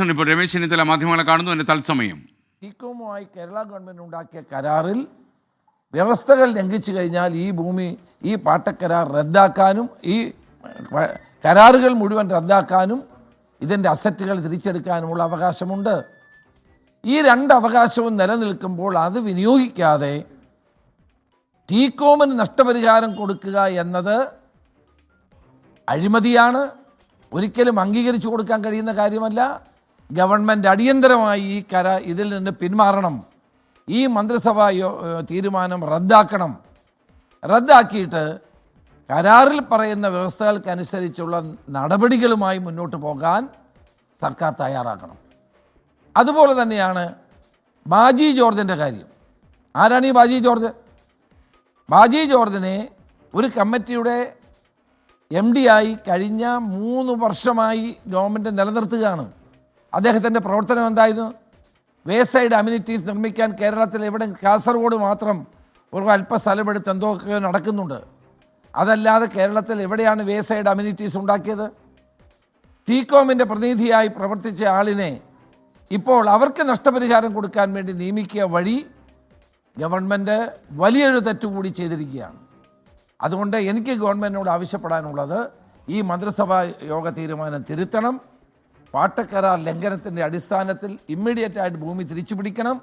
ഇപ്പോൾ രമേശ് ചെന്നിത്തല മാധ്യമങ്ങളെ കാണുന്നു. എൻ്റെ തത്സമയം ടീകോമുമായി കേരള ഗവൺമെൻറ് ഉണ്ടാക്കിയ കരാറിൽ വ്യവസ്ഥകൾ ലംഘിച്ചു കഴിഞ്ഞാൽ ഈ ഭൂമി, ഈ പാട്ടക്കരാർ റദ്ദാക്കാനും ഈ കരാറുകൾ മുഴുവൻ റദ്ദാക്കാനും ഇതിൻ്റെ അസറ്റുകൾ തിരിച്ചെടുക്കാനുമുള്ള അവകാശമുണ്ട്. ഈ രണ്ട് അവകാശവും നിലനിൽക്കുമ്പോൾ അത് വിനിയോഗിക്കാതെ ടീകോമിന് നഷ്ടപരിഹാരം കൊടുക്കുക എന്നത് അഴിമതിയാണ്. ഒരിക്കലും അംഗീകരിച്ചു കൊടുക്കാൻ കഴിയുന്ന കാര്യമല്ല. ഗവൺമെൻറ് അടിയന്തരമായി ഇതിൽ നിന്ന് പിന്മാറണം. ഈ മന്ത്രിസഭാ തീരുമാനം റദ്ദാക്കണം. റദ്ദാക്കിയിട്ട് കരാറിൽ പറയുന്ന വ്യവസ്ഥകൾക്കനുസരിച്ചുള്ള നടപടികളുമായി മുന്നോട്ട് പോകാൻ സർക്കാർ തയ്യാറാക്കണം. അതുപോലെ തന്നെയാണ് ബാജി ജോർജിൻ്റെ കാര്യം. ആരാണ് ഈ ബാജി ജോർജ്? ബാജി ജോർജിനെ ഒരു കമ്മിറ്റിയുടെ MD ആയി കഴിഞ്ഞ 3 വർഷമായി ഗവൺമെൻറ് നിലനിർത്തുകയാണ്. അദ്ദേഹത്തിൻ്റെ പ്രവർത്തനം എന്തായിരുന്നു? വേസൈഡ് അമ്യൂണിറ്റീസ് നിർമ്മിക്കാൻ കേരളത്തിൽ എവിടെ, കാസർഗോഡ് മാത്രം ഒരു അല്പ സ്ഥലമെടുത്ത് എന്തൊക്കെ നടക്കുന്നുണ്ട്. അതല്ലാതെ കേരളത്തിൽ എവിടെയാണ് വേസൈഡ് അമ്യൂണിറ്റീസ് ഉണ്ടാക്കിയത്? ടീകോമിൻ്റെ പ്രതിനിധിയായി പ്രവർത്തിച്ച ആളിനെ ഇപ്പോൾ അവർക്ക് നഷ്ടപരിഹാരം കൊടുക്കാൻ വേണ്ടി നിയമിക്കുക വഴി ഗവൺമെൻറ് വലിയൊരു തെറ്റുകൂടി ചെയ്തിരിക്കുകയാണ്. അതുകൊണ്ട് എനിക്ക് ഗവൺമെൻറ്റിനോട് ആവശ്യപ്പെടാനുള്ളത്, ഈ മന്ത്രിസഭാ യോഗ തീരുമാനം തിരുത്തണം. പാട്ടക്കരാർ ലംഘനത്തിൻ്റെ അടിസ്ഥാനത്തിൽ ഇമ്മീഡിയറ്റായിട്ട് ഭൂമി തിരിച്ചു പിടിക്കണം.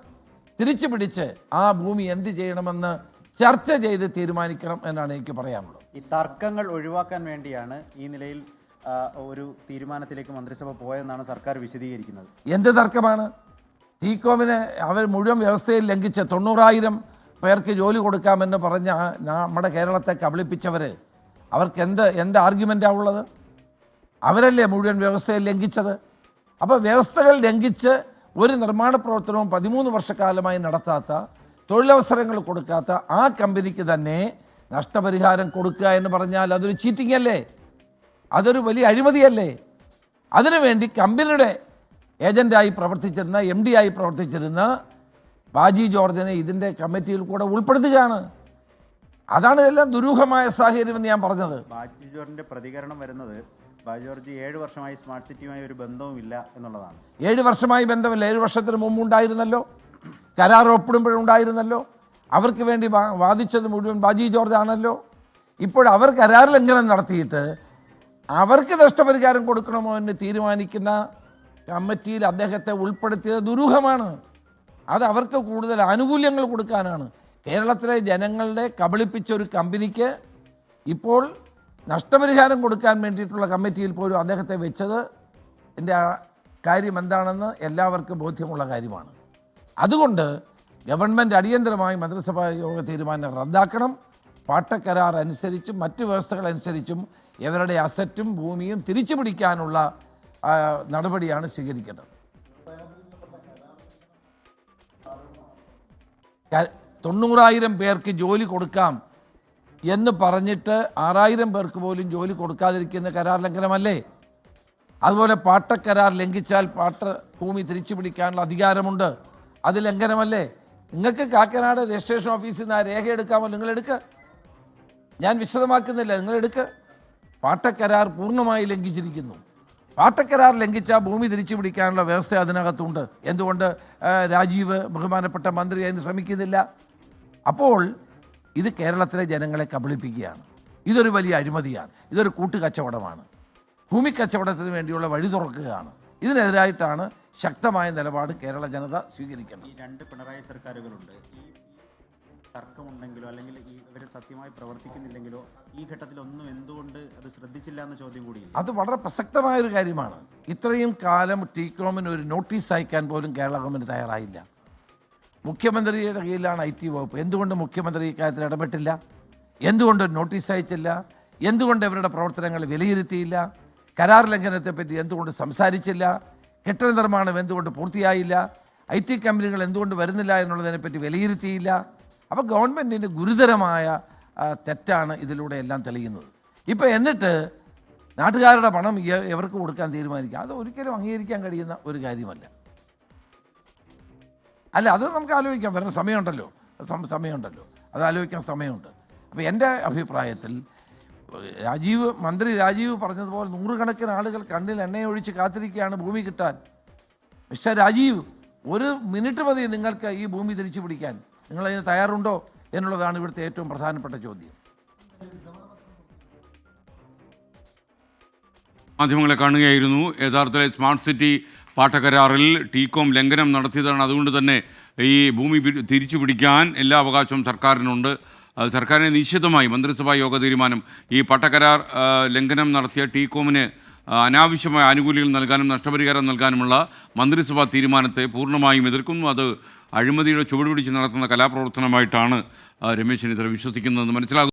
തിരിച്ചു പിടിച്ച് ആ ഭൂമി എന്ത് ചെയ്യണമെന്ന് ചർച്ച ചെയ്ത് തീരുമാനിക്കണം എന്നാണ് എനിക്ക് പറയാനുള്ളത്. ഈ തർക്കങ്ങൾ ഒഴിവാക്കാൻ വേണ്ടിയാണ് ഈ നിലയിൽ ഒരു തീരുമാനത്തിലേക്ക് മന്ത്രിസഭ പോയെന്നാണ് സർക്കാർ വിശദീകരിക്കുന്നത്. എന്ത് തർക്കമാണ്? ടീകോമിന് അവർ മുഴുവൻ വ്യവസ്ഥയിൽ ലംഘിച്ച് 90,000 പേർക്ക് ജോലി കൊടുക്കാമെന്ന് പറഞ്ഞ നമ്മുടെ കേരളത്തെ കബളിപ്പിച്ചവർ, അവർക്ക് എന്ത് ആർഗ്യുമെൻ്റാണ് ഉള്ളത്? അവരല്ലേ മുഴുവൻ വ്യവസ്ഥയിൽ ലംഘിച്ചത്. അപ്പോൾ വ്യവസ്ഥകൾ ലംഘിച്ച് ഒരു നിർമ്മാണ പ്രവർത്തനവും 13 വർഷക്കാലമായി നടത്താത്ത, തൊഴിലവസരങ്ങൾ കൊടുക്കാത്ത ആ കമ്പനിക്ക് തന്നെ നഷ്ടപരിഹാരം കൊടുക്കുക എന്ന് പറഞ്ഞാൽ അതൊരു ചീറ്റിംഗ് അല്ലേ? അതൊരു വലിയ അഴിമതിയല്ലേ? അതിനുവേണ്ടി കമ്പനിയുടെ ഏജൻ്റായി പ്രവർത്തിച്ചിരുന്ന, MD ആയി പ്രവർത്തിച്ചിരുന്ന ബാജി ജോർജിനെ ഇതിൻ്റെ കമ്മിറ്റിയിൽ കൂടെ ഉൾപ്പെടുത്തുകയാണ്. അതാണ് എല്ലാം ദുരൂഹമായ സാഹചര്യം എന്ന് ഞാൻ പറഞ്ഞത്. ബാജി ജോർജിൻ്റെ പ്രതികരണം വരുന്നത്, ബാജി ജോർജ് 7 വർഷമായി സ്മാർട്ട് സിറ്റിയുമായി ഒരു ബന്ധവുമില്ല എന്നുള്ളതാണ്. 7 വർഷമായി ബന്ധമില്ല. 7 വർഷത്തിന് മുമ്പ് ഉണ്ടായിരുന്നല്ലോ. കരാർ ഒപ്പിടുമ്പോഴുണ്ടായിരുന്നല്ലോ. അവർക്ക് വേണ്ടി വാദിച്ചത് മുഴുവൻ ബാജി ജോർജ് ആണല്ലോ. ഇപ്പോൾ അവർ കരാർ ലംഘനം നടത്തിയിട്ട് അവർക്ക് നഷ്ടപരിഹാരം കൊടുക്കണമോ എന്ന് തീരുമാനിക്കുന്ന കമ്മിറ്റിയിൽ അദ്ദേഹത്തെ ഉൾപ്പെടുത്തിയത് ദുരൂഹമാണ്. അത് അവർക്ക് കൂടുതൽ ആനുകൂല്യങ്ങൾ കൊടുക്കാനാണ്. കേരളത്തിലെ ജനങ്ങളുടെ കബളിപ്പിച്ച ഒരു കമ്പനിക്ക് ഇപ്പോൾ നഷ്ടപരിഹാരം കൊടുക്കാൻ വേണ്ടിയിട്ടുള്ള കമ്മിറ്റിയിൽ പോലും അദ്ദേഹത്തെ വെച്ചത് എൻ്റെ കാര്യം എന്താണെന്ന് എല്ലാവർക്കും ബോധ്യമുള്ള കാര്യമാണ്. അതുകൊണ്ട് ഗവൺമെൻറ് അടിയന്തരമായി മന്ത്രിസഭാ യോഗ തീരുമാനം റദ്ദാക്കണം. പാട്ടക്കരാർ അനുസരിച്ചും മറ്റ് വ്യവസ്ഥകളനുസരിച്ചും ഇവരുടെ അസറ്റും ഭൂമിയും തിരിച്ചു പിടിക്കാനുള്ള നടപടിയാണ് സ്വീകരിക്കേണ്ടത്. 90,000 പേർക്ക് ജോലി കൊടുക്കാം എന്ന് പറഞ്ഞിട്ട് 6,000 പേർക്ക് പോലും ജോലി കൊടുക്കാതിരിക്കുന്ന കരാർ ലംഘനമല്ലേ? അതുപോലെ പാട്ടക്കരാർ ലംഘിച്ചാൽ ഭൂമി തിരിച്ചു പിടിക്കാനുള്ള അധികാരമുണ്ട്. അത് ലംഘനമല്ലേ? നിങ്ങൾക്ക് കാക്കനാട് രജിസ്ട്രേഷൻ ഓഫീസിൽ നിന്ന് ആ രേഖ എടുക്കാമല്ലോ, നിങ്ങളെടുക്കുക. ഞാൻ വിശദമാക്കുന്നില്ല, നിങ്ങളെടുക്കുക. പാട്ടക്കരാർ പൂർണ്ണമായി ലംഘിച്ചിരിക്കുന്നു. പാട്ടക്കരാർ ലംഘിച്ചാൽ ഭൂമി തിരിച്ചു പിടിക്കാനുള്ള വ്യവസ്ഥ അതിനകത്തുണ്ട്. എന്തുകൊണ്ട് രാജീവ്, ബഹുമാനപ്പെട്ട മന്ത്രി, അതിന് ശ്രമിക്കുന്നില്ല? അപ്പോൾ ഇത് കേരളത്തിലെ ജനങ്ങളെ കബളിപ്പിക്കുകയാണ്. ഇതൊരു വലിയ അഴിമതിയാണ്. ഇതൊരു കൂട്ടുകച്ചവടമാണ്. ഭൂമി കച്ചവടത്തിന് വേണ്ടിയുള്ള വഴി തുറക്കുകയാണ്. ഇതിനെതിരായിട്ടാണ് ശക്തമായ നിലപാട് കേരള ജനത സ്വീകരിക്കണം. ഈ 2 പിണറായി സർക്കാരുകളുണ്ട്. ഈ തർക്കമുണ്ടെങ്കിലോ അല്ലെങ്കിൽ ഇവർ സത്യമായി പ്രവർത്തിക്കുന്നില്ലെങ്കിലോ ഈ ഘട്ടത്തിലൊന്നും എന്തുകൊണ്ട് അത് ശ്രദ്ധിച്ചില്ല എന്ന ചോദ്യം കൂടിയില്ല. അത് വളരെ പ്രസക്തമായൊരു കാര്യമാണ്. ഇത്രയും കാലം ടീകോമിന് ഒരു നോട്ടീസ് അയക്കാൻ പോലും കേരള ഗവൺമെൻറ് തയ്യാറായില്ല. മുഖ്യമന്ത്രിയുടെ കീഴിലാണ് IT വകുപ്പ്. എന്തുകൊണ്ട് മുഖ്യമന്ത്രി ഇക്കാര്യത്തിൽ ഇടപെട്ടില്ല? എന്തുകൊണ്ട് നോട്ടീസ് അയച്ചില്ല? എന്തുകൊണ്ട് ഇവരുടെ പ്രവർത്തനങ്ങൾ വിലയിരുത്തിയില്ല? കരാർ ലംഘനത്തെപ്പറ്റി എന്തുകൊണ്ട് സംസാരിച്ചില്ല? കെട്ടിട നിർമ്മാണം എന്തുകൊണ്ട് പൂർത്തിയായില്ല? IT കമ്പനികൾ എന്തുകൊണ്ട് വരുന്നില്ല എന്നുള്ളതിനെപ്പറ്റി വിലയിരുത്തിയില്ല? അപ്പോൾ ഗവൺമെൻറ്റിൻ്റെ ഗുരുതരമായ തെറ്റാണ് ഇതിലൂടെ എല്ലാം തെളിയുന്നത്. ഇപ്പോൾ എന്നിട്ട് നാട്ടുകാരുടെ പണം എവർക്ക് കൊടുക്കാൻ തീരുമാനിക്കുക, അത് ഒരിക്കലും അംഗീകരിക്കാൻ കഴിയുന്ന ഒരു കാര്യമല്ല. അല്ല, അത് നമുക്ക് ആലോചിക്കാം. വരുന്ന സമയമുണ്ടല്ലോ, അത് ആലോചിക്കാൻ സമയമുണ്ട്. അപ്പോൾ എൻ്റെ അഭിപ്രായത്തിൽ മന്ത്രി രാജീവ് പറഞ്ഞതുപോലെ 100 കണക്കിന് ആളുകൾ കണ്ണിൽ എണ്ണയൊഴിച്ച് കാത്തിരിക്കുകയാണ് ഭൂമി കിട്ടാൻ. മിസ്റ്റർ രാജീവ്, ഒരു മിനിറ്റ് മതി നിങ്ങൾക്ക് ഈ ഭൂമി തിരിച്ചു പിടിക്കാൻ. നിങ്ങളതിന് തയ്യാറുണ്ടോ എന്നുള്ളതാണ് ഇവിടുത്തെ ഏറ്റവും പ്രധാനപ്പെട്ട ചോദ്യം. മാധ്യമങ്ങളെ കാണുകയായിരുന്നു. യഥാർത്ഥത്തിൽ സ്മാർട്ട് സിറ്റി പാട്ടക്കരാറിൽ ടീകോം ലംഘനം നടത്തിയതാണ്. അതുകൊണ്ട് തന്നെ ഈ ഭൂമി തിരിച്ചു പിടിക്കാൻ എല്ലാ അവകാശവും സർക്കാരിനുണ്ട്. സർക്കാരിനെ നിശ്ചിതമായി മന്ത്രിസഭാ യോഗ തീരുമാനം ഈ പട്ടക്കരാർ ലംഘനം നടത്തിയ ടീകോമിന് അനാവശ്യമായ ആനുകൂല്യങ്ങൾ നൽകാനും നഷ്ടപരിഹാരം നൽകാനുമുള്ള മന്ത്രിസഭാ തീരുമാനത്തെ പൂർണ്ണമായും എതിർക്കുന്നു. അത് അഴിമതിയുടെ ചുവടുപിടിച്ച് നടത്തുന്ന കലാപ്രവർത്തനമായിട്ടാണ് രമേശ് ചെന്നിത്തല വിശ്വസിക്കുന്നതെന്ന് മനസ്സിലാകുന്നു.